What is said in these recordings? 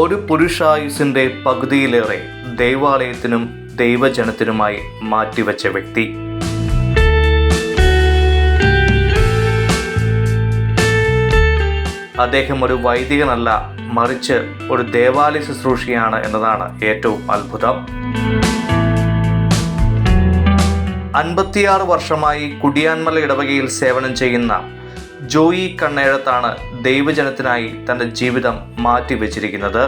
ഒരു പുരുഷായുസിന്റെ പകുതിയിലേറെ ദൈവാലയത്തിനും ദൈവജനത്തിനുമായി മാറ്റിവെച്ച വ്യക്തി. അദ്ദേഹം ഒരു വൈദികനല്ല, മറിച്ച് ഒരു ദേവാലയ ശുശ്രൂഷയാണ് എന്നതാണ് ഏറ്റവും അത്ഭുതം. 56 വർഷമായി കുടിയാൻമല ഇടവകയിൽ സേവനം ചെയ്യുന്ന ജോയി കണ്ണേഴത്താണ് ദൈവജനത്തിനായി തൻ്റെ ജീവിതം മാറ്റിവെച്ചിരിക്കുന്നത്.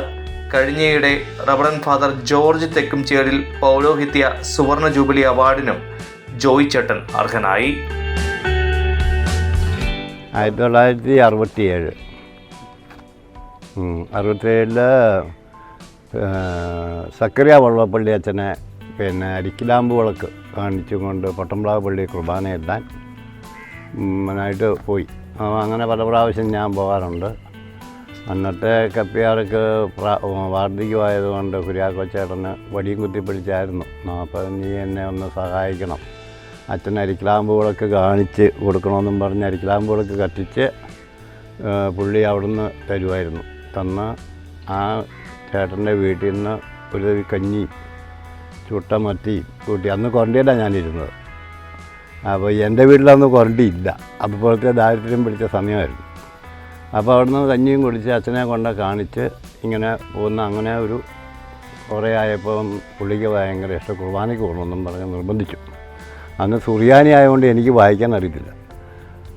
കഴിഞ്ഞയിടെ റവറൻ ഫാദർ ജോർജ് തെക്കുംചേരിൽ പൗരോഹിത്യ സുവർണ ജൂബിലി അവാർഡിനും ജോയി ചേട്ടൻ അർഹനായി. 1967 സക്കറിയ വള്ളപ്പള്ളി അച്ഛനെ അരിക്കിലാമ്പ് വിളക്ക് കാണിച്ചുകൊണ്ട് പൊട്ടംപ്ലാവ് പള്ളി കുർബാന എത്താൻ ആയിട്ട് പോയി. അങ്ങനെ പല പ്രാവശ്യം ഞാൻ പോകാറുണ്ട്. അന്നത്തെ കപ്പിയാർക്ക് വാർദ്ധക്യമായതുകൊണ്ട് കുര്യാക്കോച്ചേട്ടന് വടിയും കുത്തിപ്പിടിച്ചായിരുന്നു. അപ്പോൾ നീ എന്നെ ഒന്ന് സഹായിക്കണം, അച്ഛൻ അരിക്കിലാമ്പ് വിളക്ക് കാണിച്ച് കൊടുക്കണമെന്നും പറഞ്ഞ് അരിക്കിലാമ്പ് വിളക്ക് കത്തിച്ച് പുള്ളി അവിടുന്ന് തരുമായിരുന്നു. തന്ന് ആ ചേട്ടൻ്റെ വീട്ടിൽ നിന്ന് ഒരു കഞ്ഞി ചുട്ട മത്തി കൂട്ടി, അന്ന് ക്വാറൻറ്റീനാണ് ഞാനിരുന്നത്. അപ്പോൾ എൻ്റെ വീട്ടിലന്ന് ക്വാറൻറ്റീൻ ഇല്ല, അതുപോലത്തെ ദാരിദ്ര്യം പിടിച്ച സമയമായിരുന്നു. അപ്പോൾ അവിടുന്ന് കഞ്ഞിയും കുടിച്ച് അച്ഛനെ കൊണ്ട് കാണിച്ച് ഇങ്ങനെ പോകുന്ന, അങ്ങനെ ഒരു കുറേ ആയപ്പം പുള്ളിക്ക് ഭയങ്കര ഇഷ്ടം, കുർബാനയ്ക്ക് പോകണമെന്നും പറഞ്ഞ് നിർബന്ധിച്ചു. അന്ന് സുറിയാനി ആയതുകൊണ്ട് എനിക്ക് വായിക്കാൻ അറിയത്തില്ല.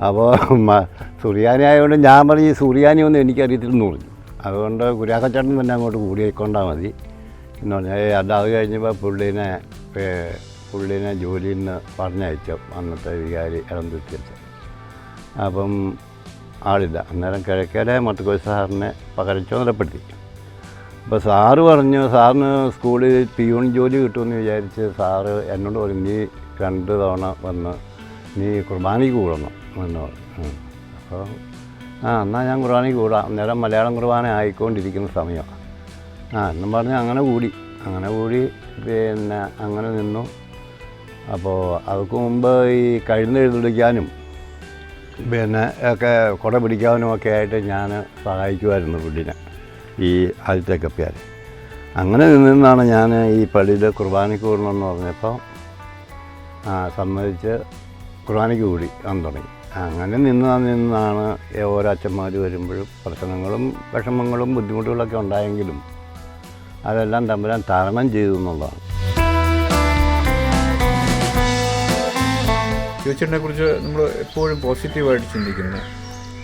അപ്പോൾ സുറിയാനി ആയതുകൊണ്ട് ഞാൻ പറഞ്ഞ് ഈ സുറിയാനി ഒന്നും എനിക്കറിയത്തില്ലെന്ന് പറഞ്ഞു. അതുകൊണ്ട് കുര്യാക്കച്ചേട്ടൻ തന്നെ അങ്ങോട്ട് കൂടിക്കൊണ്ടാൽ മതി എന്ന് പറഞ്ഞാൽ അത് കഴിഞ്ഞപ്പോൾ പുള്ളീനെ ജോലിയിൽ നിന്ന് പറഞ്ഞയച്ചു അന്നത്തെ വികാരി ഇളംതുരുത്തിയച്ഛൻ. അപ്പം ആളില്ല. അന്നേരം കിഴക്കേലെ മർക്കോസ് സാറിനെ പകരം ചുമതലപ്പെടുത്തി. അപ്പോൾ സാറ് പറഞ്ഞു, സാറിന് സ്കൂളിൽ പിയൂൺ ജോലി കിട്ടുമെന്ന് വിചാരിച്ച് സാറ് എന്നോട് പറഞ്ഞു, നീ 2 തവണ വന്ന് നീ കുർബാനയ്ക്ക് കൂടണം എന്ന് പറഞ്ഞു. അപ്പോൾ എന്നാൽ ഞാൻ കുർബാനയ്ക്ക് കൂടാം. അന്നേരം മലയാളം കുർബാന ആയിക്കൊണ്ടിരിക്കുന്ന സമയമാണ്. എന്നും പറഞ്ഞ് അങ്ങനെ കൂടി അങ്ങനെ നിന്നു. അപ്പോൾ അതൊക്കെ മുമ്പ് ഈ കഴുന്നെഴുന്നള്ളിക്കാനും ഒക്കെ കുട പിടിക്കാനും ഒക്കെ ആയിട്ട് ഞാൻ സഹായിക്കുമായിരുന്നു പുള്ളിനെ, ഈ ആദ്യത്തെ കപ്പിയാൽ. അങ്ങനെ നിന്നാണ് ഞാൻ ഈ പള്ളിയിൽ കുർബാനയ്ക്ക് കൂടണമെന്ന് പറഞ്ഞപ്പോൾ സമ്മതിച്ച് കുർബാനയ്ക്ക് കൂടി തുടങ്ങി. അങ്ങനെ നിന്നാണ് ഓരോ അച്ഛന്മാർ വരുമ്പോഴും പ്രശ്നങ്ങളും വിഷമങ്ങളും ബുദ്ധിമുട്ടുകളൊക്കെ ഉണ്ടായെങ്കിലും അതെല്ലാം തമ്പുരാൻ തരണം ചെയ്തു എന്നുള്ളതാണ്. ജോയിച്ചേട്ടനെ കുറിച്ച് നമ്മൾ എപ്പോഴും പോസിറ്റീവായിട്ട് ചിന്തിക്കുന്നു.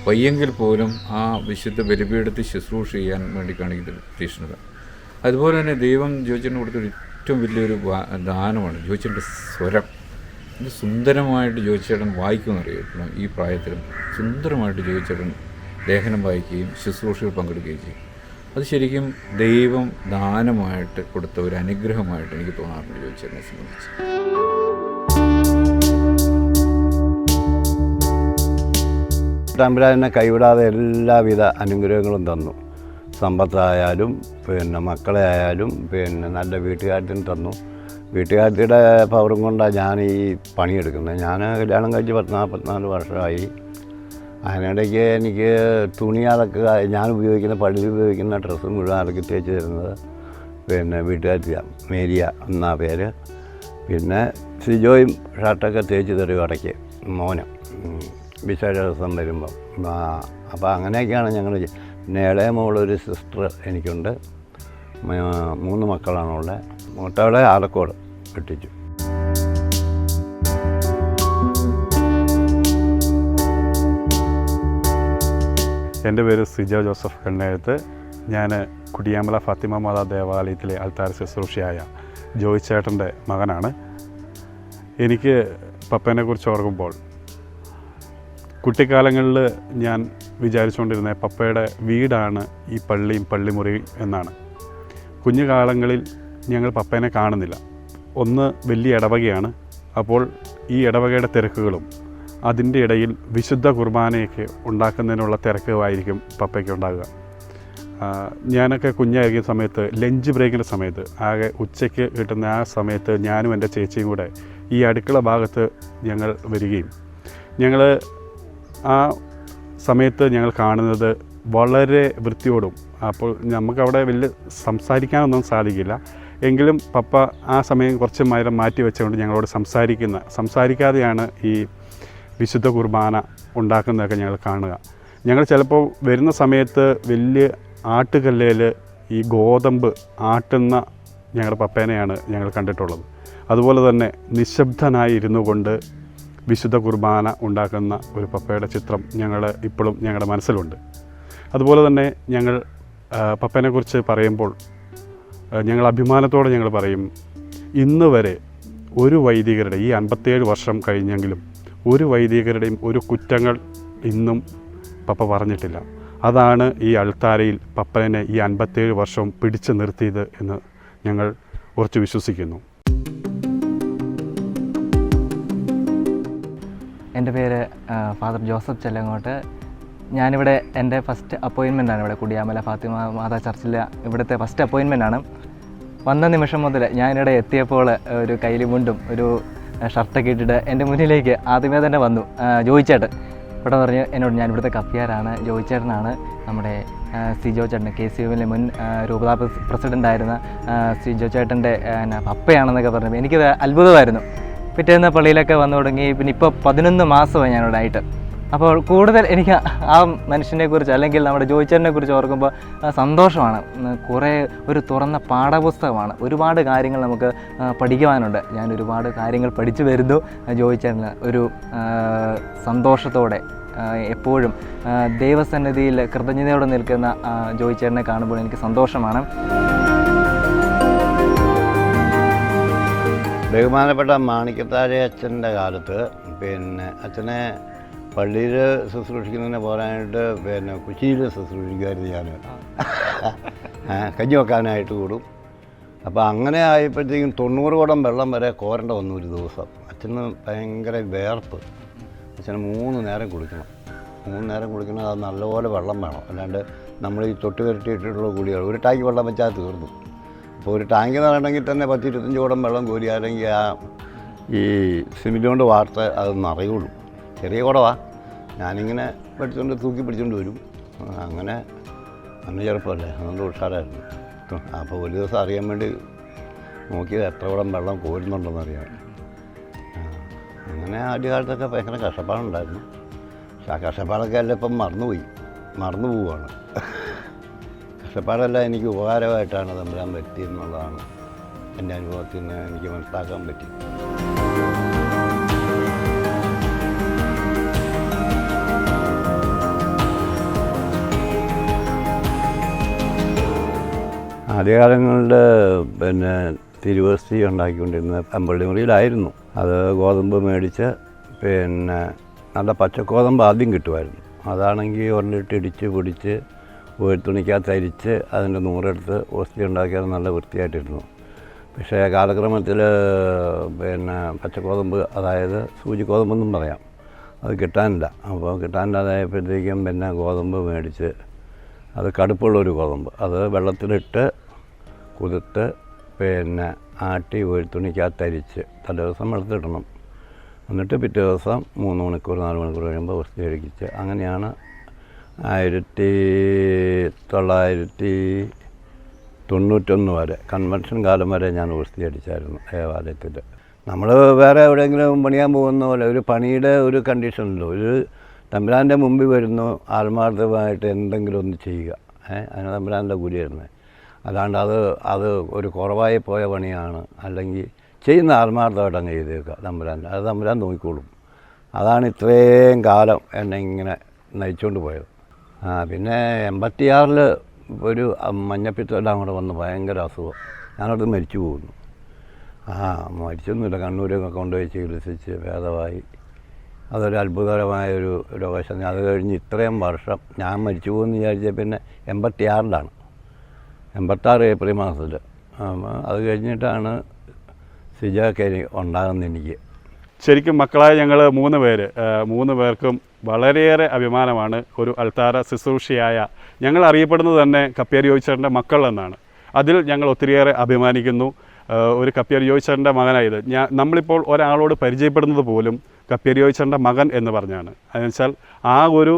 വയ്യെങ്കിൽ പോലും ആ വിശുദ്ധ ബലിപീഠത്തിൽ ശുശ്രൂഷ ചെയ്യാൻ വേണ്ടി കാണിക്കുന്ന തീക്ഷ്ണത. അതുപോലെ തന്നെ ദൈവം ജോയിച്ചേട്ടന് കൊടുത്തൊരു ഏറ്റവും വലിയൊരു ദാനമാണ് ജോയിച്ചേട്ടൻ്റെ സ്വരം. ഇത് സുന്ദരമായിട്ട് ജോയിച്ചേട്ടൻ വായിക്കുമെന്നറിയണം. ഈ പ്രായത്തിലും സുന്ദരമായിട്ട് ജോയിച്ചേട്ടൻ ലേഖനം വായിക്കുകയും ശുശ്രൂഷയിൽ പങ്കെടുക്കുകയും ചെയ്യും. അത് ശരിക്കും ദൈവം ദാനമായിട്ട് കൊടുത്ത ഒരു അനുഗ്രഹമായിട്ട് എനിക്ക് തോന്നാറുണ്ട് ജോയിച്ചേട്ടനെ സംബന്ധിച്ച്. തമ്പുരാനെ കൈവിടാതെ എല്ലാവിധ അനുഗ്രഹങ്ങളും തന്നു. സമ്പത്തായാലും മക്കളെ ആയാലും നല്ല വീട്ടുകാര്യത്തിന് തന്നു. വീട്ടുകാരുടെ പവറും കൊണ്ടാണ് ഞാൻ ഈ പണിയെടുക്കുന്നത്. ഞാൻ കല്യാണം കഴിച്ച് 44 വർഷമായി. അതിനിടയ്ക്ക് എനിക്ക് തുണി അലക്കുക, ഞാൻ ഉപയോഗിക്കുന്ന പള്ളിയിൽ ഉപയോഗിക്കുന്ന ഡ്രസ്സ് മുഴുവൻ അലക്കി തേച്ച് തരുന്നത് വീട്ടുകാരിയാണ്, മേരിയ എന്നാ പേര്. പിന്നെ സിജോയും ഷർട്ടൊക്കെ തേച്ച് തരും ഇടയ്ക്ക്, മോനും വിശേഷ ദിവസം വരുമ്പം. അപ്പോൾ അങ്ങനെയൊക്കെയാണ് ഞങ്ങൾ. പിന്നെ ഇളയ മോളൊരു സിസ്റ്റർ എനിക്കുണ്ട്. 3 മക്കളാണുള്ളത്. മൂത്തവളെ ആലക്കോട് കെട്ടിച്ചു. എൻ്റെ പേര് സിജോ ജോസഫ് കണ്ണേഴത്ത്. ഞാൻ കുടിയാമല ഫാത്തിമ മാതാ ദേവാലയത്തിലെ അൾത്താര ശുശ്രൂഷയായ ജോയി ചേട്ടൻ്റെ മകനാണ്. എനിക്ക് പപ്പേനെക്കുറിച്ച് ഓർക്കുമ്പോൾ കുട്ടിക്കാലങ്ങളിൽ ഞാൻ വിചാരിച്ചുകൊണ്ടിരുന്ന പപ്പയുടെ വീടാണ് ഈ പള്ളിയും പള്ളിമുറിയും എന്നാണ്. കുഞ്ഞുകാലങ്ങളിൽ ഞങ്ങൾ പപ്പേനെ കാണുന്നില്ല. ഒന്ന് വലിയ ഇടവകയാണ്. അപ്പോൾ ഈ ഇടവകയുടെ തിരക്കുകളും അതിൻ്റെ ഇടയിൽ വിശുദ്ധ കുർബാനയൊക്കെ ഉണ്ടാക്കുന്നതിനുള്ള തിരക്കുമായിരിക്കും പപ്പയ്ക്ക് ഉണ്ടാകുക. ഞാനൊക്കെ കുഞ്ഞായിരിക്കുന്ന സമയത്ത് ലഞ്ച് ബ്രേക്കിൻ്റെ സമയത്ത് ആകെ ഉച്ചയ്ക്ക് കിട്ടുന്ന ആ സമയത്ത് ഞാനും എൻ്റെ ചേച്ചിയും കൂടെ ഈ അടുക്കള ഭാഗത്ത് ഞങ്ങൾ വരികയും ഞങ്ങൾ ആ സമയത്ത് ഞങ്ങൾ കാണുന്നത് വളരെ വൃത്തിയോടും അപ്പോൾ നമുക്കവിടെ വലിയ സംസാരിക്കാനൊന്നും സാധിക്കില്ല. എങ്കിലും പപ്പ ആ സമയം കുറച്ച് നേരം മാറ്റി വെച്ചുകൊണ്ട് ഞങ്ങളോട് സംസാരിക്കാതെയാണ് ഈ വിശുദ്ധ കുർബാന ഉണ്ടാക്കുന്നതൊക്കെ ഞങ്ങൾ കാണുക. ഞങ്ങൾ ചിലപ്പോൾ വരുന്ന സമയത്ത് വലിയ ആട്ടുകല്ലേൽ ഈ ഗോതമ്പ് ആട്ടുന്ന ഞങ്ങളുടെ പപ്പേനെയാണ് ഞങ്ങൾ കണ്ടിട്ടുള്ളത്. അതുപോലെ തന്നെ നിശബ്ദനായി ഇരുന്നു കൊണ്ട് വിശുദ്ധ കുർബാന ഉണ്ടാക്കുന്ന ഒരു പപ്പയുടെ ചിത്രം ഇപ്പോഴും ഞങ്ങളുടെ മനസ്സിലുണ്ട്. അതുപോലെ തന്നെ ഞങ്ങൾ പപ്പേനെക്കുറിച്ച് പറയുമ്പോൾ ഞങ്ങൾ അഭിമാനത്തോടെ ഞങ്ങൾ പറയും, ഇന്ന് വരെ ഒരു വൈദികരുടെ, ഈ 57 വർഷം കഴിഞ്ഞെങ്കിലും ഒരു വൈദികരുടെയും ഒരു കുറ്റങ്ങൾ ഇന്നും പപ്പ പറഞ്ഞിട്ടില്ല. അതാണ് ഈ അൾത്താരയിൽ പപ്പനെ ഈ 57 വർഷവും പിടിച്ചു നിർത്തിയത് എന്ന് ഞങ്ങൾ ഉറച്ചു വിശ്വസിക്കുന്നു. എൻ്റെ പേര് ഫാദർ ജോസഫ് ചെല്ലങ്ങോട്ട്. ഞാനിവിടെ എൻ്റെ ഫസ്റ്റ് അപ്പോയിൻമെൻ്റാണ് ഇവിടെ കുടിയാമല ഫാത്തിമ മാതാ ചർച്ചിൽ ഇവിടുത്തെ ഫസ്റ്റ് അപ്പോയിൻമെൻ്റാണ്. വന്ന നിമിഷം മുതൽ ഞാനിവിടെ എത്തിയപ്പോൾ ഒരു കൈലിമുണ്ടും ഒരു ഷർട്ടൊക്കെ ഇട്ടിട്ട് എൻ്റെ മുന്നിലേക്ക് ആദ്യമേ തന്നെ വന്നു ജോയിച്ചേട്ടൻ. ഇവിടെ പറഞ്ഞു എന്നോട്, ഞാൻ ഇവിടുത്തെ കപ്പിയാരാണ്, ജോയിച്ചേട്ടനാണ് നമ്മുടെ സിജോ ചേട്ടൻ, KCUവിലെ മുൻ രൂപതാ പ്രസിഡൻ്റായിരുന്ന സിജോ ചേട്ടൻ്റെ പപ്പയാണെന്നൊക്കെ പറഞ്ഞു. എനിക്ക് അത്ഭുതമായിരുന്നു. പിറ്റേന്ന് പള്ളിയിലൊക്കെ വന്നു തുടങ്ങി. പിന്നെ ഇപ്പോൾ 11 മാസമായി ഞാനിവിടെ ആയിട്ട്. അപ്പോൾ കൂടുതൽ എനിക്ക് ആ മനുഷ്യനെക്കുറിച്ച് അല്ലെങ്കിൽ നമ്മുടെ ജോയിച്ചേട്ടനെ കുറിച്ച് ഓർക്കുമ്പോൾ സന്തോഷമാണ്. കുറേ ഒരു തുറന്ന പാഠപുസ്തകമാണ്. ഒരുപാട് കാര്യങ്ങൾ നമുക്ക് പഠിക്കുവാനുണ്ട്. ഞാൻ ഒരുപാട് കാര്യങ്ങൾ പഠിച്ചു വരുന്നു. ജോയിച്ചേട്ടന് ഒരു സന്തോഷത്തോടെ എപ്പോഴും ദൈവസന്നിധിയിൽ കൃതജ്ഞതയോടെ നിൽക്കുന്ന ജോയിച്ചേട്ടനെ കാണുമ്പോൾ എനിക്ക് സന്തോഷമാണ്. ബഹുമാനപ്പെട്ട മാണിക്കത്താഴെ അച്ഛൻ്റെ കാലത്ത് അച്ഛനെ പള്ളിയിൽ ശുശ്രൂഷിക്കുന്നതിന് പോരാനായിട്ട് കൊച്ചിയിൽ ശുശ്രൂഷിക്കുമായിരുന്നു ഞാൻ. കഞ്ഞി വെക്കാനായിട്ട് കൂടും. അപ്പോൾ അങ്ങനെ ആയപ്പോഴത്തേക്കും 90 കുടം വെള്ളം വരെ കോരേണ്ട വന്നു ഒരു ദിവസം. അച്ഛന് ഭയങ്കര വേർപ്പ്. അച്ഛന് 3 നേരം കുളിക്കണം. 3 നേരം കുളിക്കണം. അത് നല്ലപോലെ വെള്ളം വേണം. അല്ലാണ്ട് നമ്മൾ ഈ തൊട്ട് കരട്ടിയിട്ടുള്ള കുളികൾ ഒരു ടാങ്ക് വെള്ളം വെച്ചാൽ തീർന്നു. അപ്പോൾ ഒരു ടാങ്ക് നടണമെങ്കിൽ തന്നെ 10-25 കുടം വെള്ളം കോരിയാലെങ്കിൽ ഈ സിമിൻ്റ് കൊണ്ട് വാർത്ത് അത് നിറയുള്ളൂ. ചെറിയ കുടവാ. ഞാനിങ്ങനെ തൂക്കി പിടിച്ചുകൊണ്ട് വരും. അങ്ങനെ അന്ന് ചെറുപ്പമല്ലേ, അതുകൊണ്ട് ഉഷാറായിരുന്നു. അപ്പോൾ ഒരു ദിവസം അറിയാൻ വേണ്ടി നോക്കിയത് എത്ര കുടം വെള്ളം കോരുന്നുണ്ടെന്നറിയാൻ. അങ്ങനെ ആദ്യകാലത്തൊക്കെ ഭയങ്കര കഷ്ടപ്പാടുണ്ടായിരുന്നു. പക്ഷെ ആ കഷ്ടപ്പാടൊക്കെ എല്ലാം ഇപ്പം മറന്നു പോവുകയാണ്. കഷ്ടപ്പാടെല്ലാം എനിക്ക് ഉപകാരമായിട്ടാണ് തമ്പുരാൻ പറ്റിയെന്നുള്ളതാണ് എൻ്റെ അനുഭവത്തിൽ നിന്ന് എനിക്ക് മനസ്സിലാക്കാൻ പറ്റി. ആദ്യകാലങ്ങളിൽ തിരുവസ്തി ഉണ്ടാക്കിക്കൊണ്ടിരുന്നത് അമ്പള്ളിമുറിയിലായിരുന്നു. അത് ഗോതമ്പ് മേടിച്ച് നല്ല പച്ചഗോതമ്പ് ആദ്യം കിട്ടുമായിരുന്നു. അതാണെങ്കിൽ ഒരെണ്ണിട്ട് ഇടിച്ച് പൊടിച്ച് ഒരു തുണിക്കകത്ത് അരിച്ച് അതിൻ്റെ നൂറെടുത്ത് ഓസ്തി ഉണ്ടാക്കിയത് നല്ല വൃത്തിയായിട്ടിരുന്നു. പക്ഷേ കാലക്രമത്തിൽ പച്ചഗോതമ്പ്, അതായത് സൂചിഗോതമ്പെന്നും പറയാം, അത് കിട്ടാനില്ല. അപ്പോൾ കിട്ടാനില്ലാതായപ്പോഴത്തേക്കും ഗോതമ്പ് മേടിച്ച്, അത് കടുപ്പുള്ളൊരു ഗോതമ്പ്, അത് വെള്ളത്തിലിട്ട് കുതിർത്ത് ആട്ടി ഒരു തുണിക്കകത്ത് അരിച്ച് തലേദിവസം വെള്ളത്തിലിടണം. എന്നിട്ട് പിറ്റേ ദിവസം 3 മണിക്കൂർ 4 മണിക്കൂർ കഴിയുമ്പോൾ വസ്തി കഴിച്ച്, അങ്ങനെയാണ് 1991 വരെ, കൺവെൻഷൻ കാലം വരെ ഞാൻ വസ്തി അടിച്ചായിരുന്നു ദേവാലയത്തിൽ. നമ്മൾ വേറെ എവിടെയെങ്കിലും പണിയാൻ പോകുന്ന പോലെ ഒരു പണിയുടെ ഒരു കണ്ടീഷനിലോ, ഒരു തമ്പുരാൻ്റെ മുമ്പിൽ വരുന്നു ആത്മാർത്ഥമായിട്ട് എന്തെങ്കിലും ഒന്ന് ചെയ്യുക, അതിന് തമ്പുരാൻ്റെ കൂലിയായിരുന്നത്. അല്ലാണ്ട് അത് ഒരു കുറവായി പോയ പണിയാണ്, അല്ലെങ്കിൽ ചെയ്യുന്ന ആത്മാർത്ഥമായിട്ട് അങ്ങ് ചെയ്തേക്കുക അത് തമ്പുരാൻ നോക്കിക്കോളും. അതാണ് ഇത്രയും കാലം എന്നെ ഇങ്ങനെ നയിച്ചുകൊണ്ട് പോയത്. പിന്നെ 86 ഒരു മഞ്ഞപ്പിത്തമെല്ലാം കൂടെ വന്ന് ഭയങ്കര അസുഖം. ഞാനവിടെ മരിച്ചു പോകുന്നു. മരിച്ചൊന്നുമില്ല, കണ്ണൂരൊക്കെ കൊണ്ടുപോയി ചികിത്സിച്ച് ഭേദമായി. അതൊരു അത്ഭുതകരമായൊരു രോഗശാന്തി. അത് കഴിഞ്ഞ് ഇത്രയും വർഷം ഞാൻ മരിച്ചു പോകുമെന്ന് വിചാരിച്ച പിന്നെ 86 ഏപ്രിൽ മാസത്തിൽ. അത് കഴിഞ്ഞിട്ടാണ് സിജാക്കേരി ഉണ്ടാകുന്നത് എനിക്ക്. ശരിക്കും മക്കളായ ഞങ്ങൾ 3 പേർക്കും വളരെയേറെ അഭിമാനമാണ്. ഒരു അൾത്താര ശുശ്രൂഷയായ ഞങ്ങൾ അറിയപ്പെടുന്നത് തന്നെ കപ്പ്യാർ ജോയിച്ചേട്ടൻ്റെ മക്കൾ എന്നാണ്. അതിൽ ഞങ്ങൾ ഒത്തിരിയേറെ അഭിമാനിക്കുന്നു. ഒരു കപ്പ്യാർ ജോയിച്ചേട്ടൻ്റെ മകനായത് നമ്മളിപ്പോൾ ഒരാളോട് പരിചയപ്പെടുന്നത് പോലും കപ്പ്യാർ ജോയിച്ചേട്ടൻ്റെ മകൻ എന്ന് പറഞ്ഞാണ്. അതെന്നുവെച്ചാൽ ആ ഒരു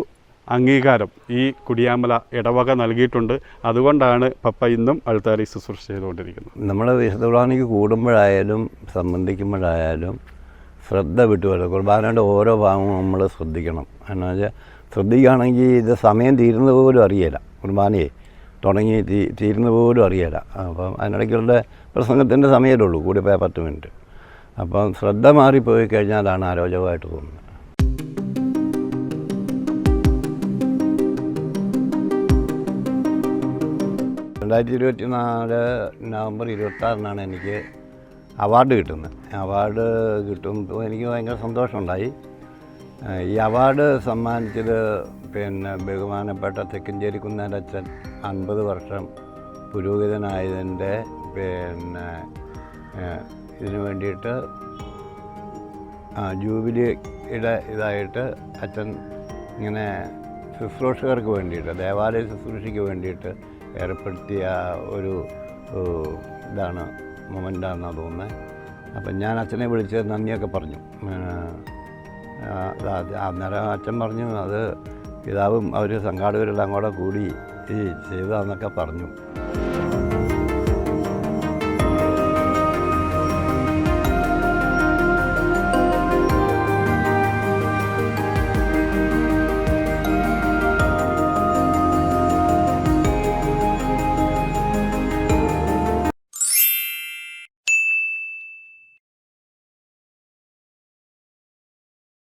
അംഗീകാരം ഈ കുടിയാമല ഇടവക നൽകിയിട്ടുണ്ട്. അതുകൊണ്ടാണ് പപ്പ ഇന്നും അൾത്താരി ശുശ്രൂഷ ചെയ്തുകൊണ്ടിരിക്കുന്നത്. നമ്മൾ വിശുദ്ധ കുർബാനയ്ക്ക് കൂടുമ്പോഴായാലും സംബന്ധിക്കുമ്പോഴായാലും ശ്രദ്ധ വിട്ടുപോലും കുർബാനയുടെ ഓരോ ഭാഗവും നമ്മൾ ശ്രദ്ധിക്കണം. എന്ന് വെച്ചാൽ ശ്രദ്ധിക്കുകയാണെങ്കിൽ ഇത് സമയം തീരുന്ന പോലും അറിയില്ല. കുർബാനയെ തുടങ്ങി തീരുന്ന പോലും അറിയില്ല. അപ്പം അതിനിടയ്ക്കുള്ള പ്രസംഗത്തിൻ്റെ സമയമേ ഉള്ളൂ, കൂടി പോയാൽ 10 മിനിറ്റ്. അപ്പം ശ്രദ്ധ മാറിപ്പോയി കഴിഞ്ഞാലാണ് അരോചകമായിട്ട് തോന്നുന്നത്. $2024 നവംബർ 26 എനിക്ക് അവാർഡ് കിട്ടുന്നത്. അവാർഡ് കിട്ടുമ്പോൾ എനിക്ക് ഭയങ്കര സന്തോഷമുണ്ടായി. ഈ അവാർഡ് സമ്മാനിച്ചത് ബഹുമാനപ്പെട്ട തെക്കഞ്ചേരി കുന്നേലച്ചൻ 50 വർഷം പുരോഹിതനായതിൻ്റെ ഇതിനു വേണ്ടിയിട്ട് ജൂബിലിയുടെ ഇതായിട്ട് അച്ഛൻ ഇങ്ങനെ ശുശ്രൂഷകർക്ക് വേണ്ടിയിട്ട്, ദേവാലയ ശുശ്രൂഷയ്ക്ക് വേണ്ടിയിട്ട് ഏർപ്പെടുത്തിയ ഒരു ഇതാണ്, മൊമെൻ്റാണെന്നാണ് തോന്നുന്നത്. അപ്പം ഞാൻ അച്ഛനെ വിളിച്ച് നന്ദിയൊക്കെ പറഞ്ഞു. അന്നേരം അച്ഛൻ പറഞ്ഞു അത് പിതാവും അവർ സംഘാടകരെല്ലാം കൂടെ കൂടി ചെയ്തതാണെന്നൊക്കെ പറഞ്ഞു.